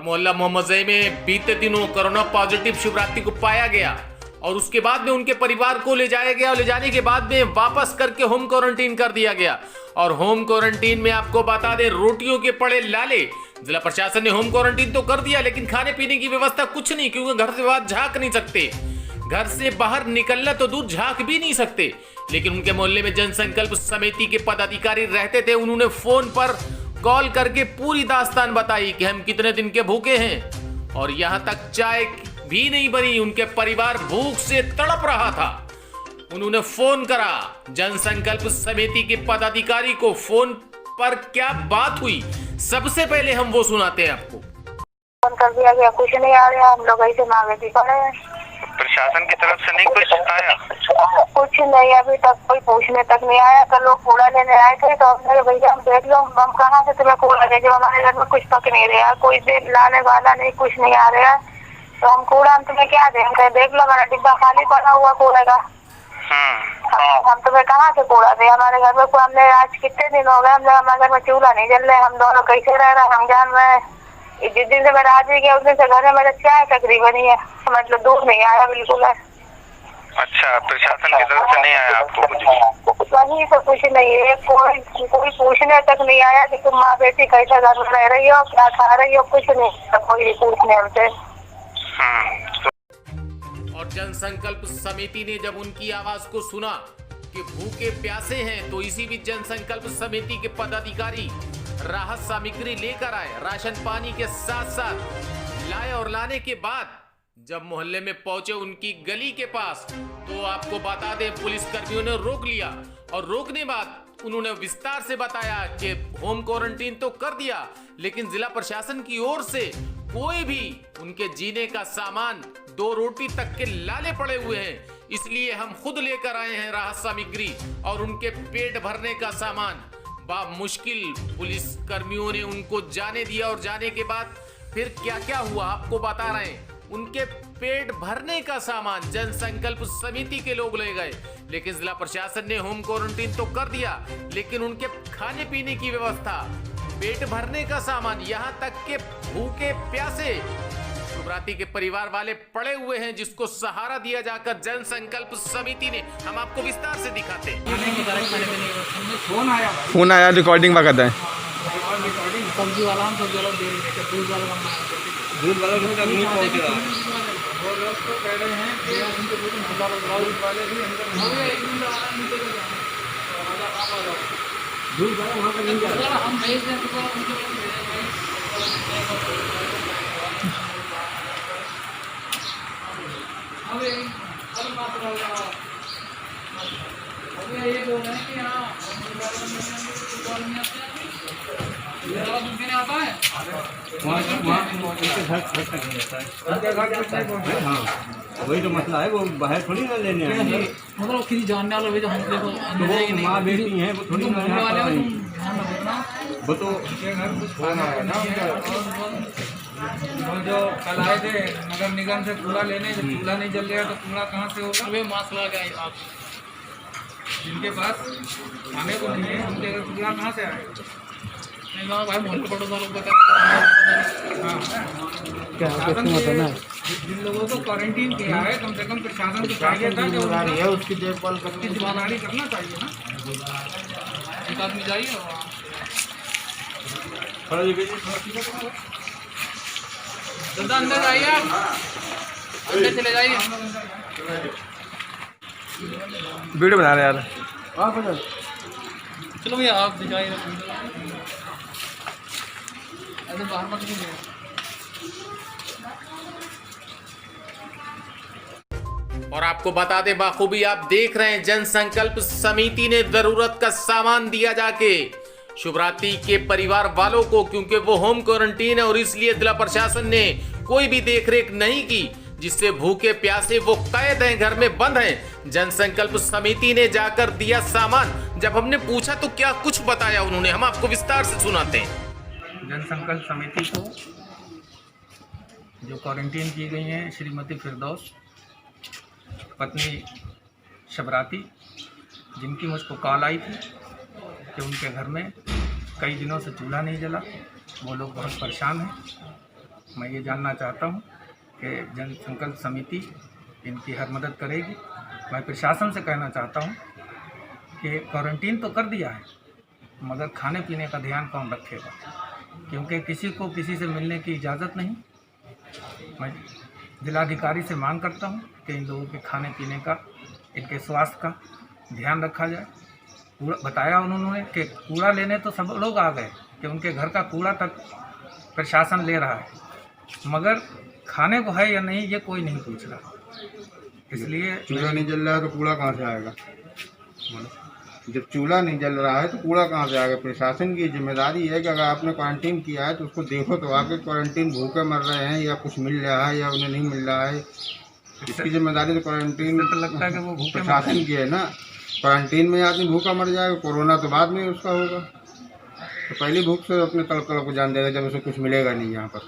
मोहल्ला मोहम्मदई में बीते दिनों कोरोना पॉजिटिव शिवरात्रि को पाया गया और उसके बाद में उनके परिवार को ले जाया गया और ले जाने के बाद में वापस करके होम क्वारंटीन कर दिया गया। और होम क्वारंटीन में आपको बता दें, रोटियों के पड़े लाले। जिला प्रशासन ने होम क्वारंटीन तो कर दिया, लेकिन खाने पीने की व्यवस्था कुछ नहीं, क्योंकि घर से बाहर झांक नहीं सकते, घर से बाहर निकलना तो दूर झांक भी नहीं सकते। लेकिन उनके मोहल्ले में जनसंकल्प समिति के पदाधिकारी रहते थे, उन्होंने फोन पर कॉल करके पूरी दास्तान बताई कि हम कितने दिन के भूखे हैं, और यहां तक चाय भी नहीं बनी, उनके परिवार भूख से तड़प रहा था। उन्होंने फोन करा जनसंकल्प समिति के पदाधिकारी को। फोन पर क्या बात हुई, सबसे पहले हम वो सुनाते हैं आपको। फोन कर दिया गया, कुछ नहीं आ रहा, हम लोग ऐसे मांगे भी पड़े। प्रशासन की तरफ से नहीं कुछ आया? कुछ नहीं, अभी तक कोई पूछने तक नहीं आया। कल लोग कूड़ा लेने आए थे तो हमने भैया हम देख लो, हम कहाँ से तुम्हें कूड़ा दे, जब हमारे घर में कुछ तक नहीं रहा, कोई लाने वाला नहीं, कुछ नहीं आ रहा, तो हम कूड़ा हम तुम्हें क्या दें? देख लो हमारा डिब्बा खाली पड़ा हुआ कूड़े का। हम तुम्हें कहाँ से कूड़ा दे? हमारे घर में हमने आज कितने दिन हो गए, हमारे घर में चूल्हा नहीं जल रहा, हम दोनों कैसे रह रहे हैं हम जान रहे हैं। जिस दिन से मैं आज भी गया उस दिन से घर में मेरा चाय तकरीबन ही है, मतलब दूध नहीं आया बिल्कुल है। अच्छा, प्रशासन की तरफ से नहीं आया आपको कुछ? वही तो कुछ नहीं है, कोई पूछने तक नहीं आया कि तुम माँ बेटी कैसे घर में रह रही हो, क्या खा रही हो, कुछ नहीं, कोई पूछने हमसे। और जनसंकल्प समिति ने जब उनकी आवाज को सुना कि भूखे प्यासे हैं, तो इसी बीच जनसंकल्प समिति के पदाधिकारी राहत सामग्री लेकर आए, राशन पानी के साथ साथ लाए। और लाने के बाद जब मोहल्ले में पहुंचे उनकी गली के पास, तो आपको बता दें पुलिस कर्मियों ने रोक लिया, और रोकने बाद उन्होंने विस्तार से बताया कि होम क्वारंटीन तो कर दिया, लेकिन जिला प्रशासन की ओर से कोई भी उनके जीने का सामान, 2 रोटी तक के लाले पड़े हुए हैं, इसलिए हम खुद लेकर आए हैं राहत सामग्री और उनके पेट भरने का सामान। मुश्किल पुलिस कर्मियों ने उनको जाने दिया, और जाने के बाद फिर क्या क्या हुआ आपको बता रहे हैं। उनके पेट भरने का सामान जनसंकल्प समिति के लोग ले गए, लेकिन जिला प्रशासन ने होम क्वारंटीन तो कर दिया, लेकिन उनके खाने पीने की व्यवस्था, पेट भरने का सामान, यहाँ तक के भूखे प्यासे शिवरात्रि के परिवार वाले पड़े हुए हैं, जिसको सहारा दिया जाकर जनसंकल्प समिति ने। हम आपको विस्तार से दिखाते हैं। फोन आया, रिकॉर्डिंग वगैरह है। सब्जी वाला दूध वाला नहीं पहुंच रहा, वो लोग तो कह रहे हैं कि उनके दूध वाले भी दूध वाला वहाँ पर नहीं जा रहा, हम भेज दें तो ये बोल रहे हैं कि यहाँ आता है वही तो मसला है, वो बाहर थोड़ी ना लेने आए, मतलब किसी जानने वाले भी तो हम देखो माँ बेटी हैं, वो थोड़ी वो तो जो कल आए थे नगर निगम से कूड़ा लेने, जब चूल्हा नहीं जल रहा तो कूड़ा कहाँ से होगा? वे मसला क्या है, आप जिनके पास खाने को नहीं है उनके कूड़ा कहाँ से आएगा? भाई जिन लोगों को क्वारंटीन किया है, कम से कम प्रशासन को चाहिए था कि उसकी देखभाल करनी, जिम्मेदारी करना चाहिए ना। एक आदमी जाइए अंदर आइए, अंदर चले जाइए, वीडियो बना रहे यार। चलो भैया आप दिखाइए, ऐसे बाहर मत कीजिए। और आपको बता दें, बाखूबी आप देख रहे हैं जनसंकल्प समिति ने जरूरत का सामान दिया जाके शिवरात्रि के परिवार वालों को, क्योंकि वो होम क्वारंटीन है और इसलिए जिला प्रशासन ने कोई भी देखरेख नहीं की, जिससे भूखे प्यासे वो कैद हैं, घर में बंद हैं। जनसंकल्प समिति ने जाकर दिया सामान। जब हमने पूछा तो क्या कुछ बताया उन्होंने, हम आपको विस्तार से सुनाते हैं। जनसंकल्प समिति को जो क्वारंटीन की गई हैं श्रीमती फिरदौस पत्नी शिवरात्रि, जिनकी मुझको कॉल आई थी कि उनके घर में कई दिनों से चूल्हा नहीं जला, वो लोग बहुत परेशान हैं। मैं ये जानना चाहता हूँ कि जन संकल्प समिति इनकी हर मदद करेगी। मैं प्रशासन से कहना चाहता हूँ कि क्वारंटीन तो कर दिया है, मगर खाने पीने का ध्यान कौन रखेगा, क्योंकि किसी को किसी से मिलने की इजाज़त नहीं। मैं जिलाधिकारी से मांग करता हूँ कि इन लोगों के खाने पीने का, इनके स्वास्थ्य का ध्यान रखा जाए। कूड़ा बताया उन्होंने कि कूड़ा लेने तो सब लोग आ गए कि उनके घर का कूड़ा तक प्रशासन ले रहा है, मगर खाने को है या नहीं ये कोई नहीं पूछ रहा। इसलिए चूल्हा नहीं जल रहा है तो कूड़ा कहाँ से आएगा? जब चूल्हा नहीं जल रहा है तो कूड़ा कहाँ से आएगा? प्रशासन की जिम्मेदारी है कि अगर आपने क्वारंटीन किया है तो उसको देखो तो आगे क्वारंटीन भूखे मर रहे हैं या कुछ मिल रहा है या उन्हें नहीं मिल रहा है, इसकी जिम्मेदारी तो क्वारंटीन तो लगता है कि वो भूखे प्रशासन की है ना। क्वारंटीन में आदमी भूखा मर जाएगा, कोरोना तो बाद में उसका होगा, तो पहली भूख से अपने तड़प को जान देगा जब उसे कुछ मिलेगा नहीं। यहाँ पर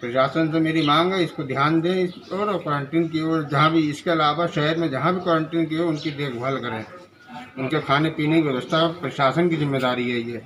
प्रशासन से मेरी मांग है, इसको ध्यान दें इस और क्वारंटीन की ओर, जहाँ भी इसके अलावा शहर में जहाँ भी क्वारंटीन की हो उनकी देखभाल करें, उनके खाने पीने की व्यवस्था प्रशासन की जिम्मेदारी है ये।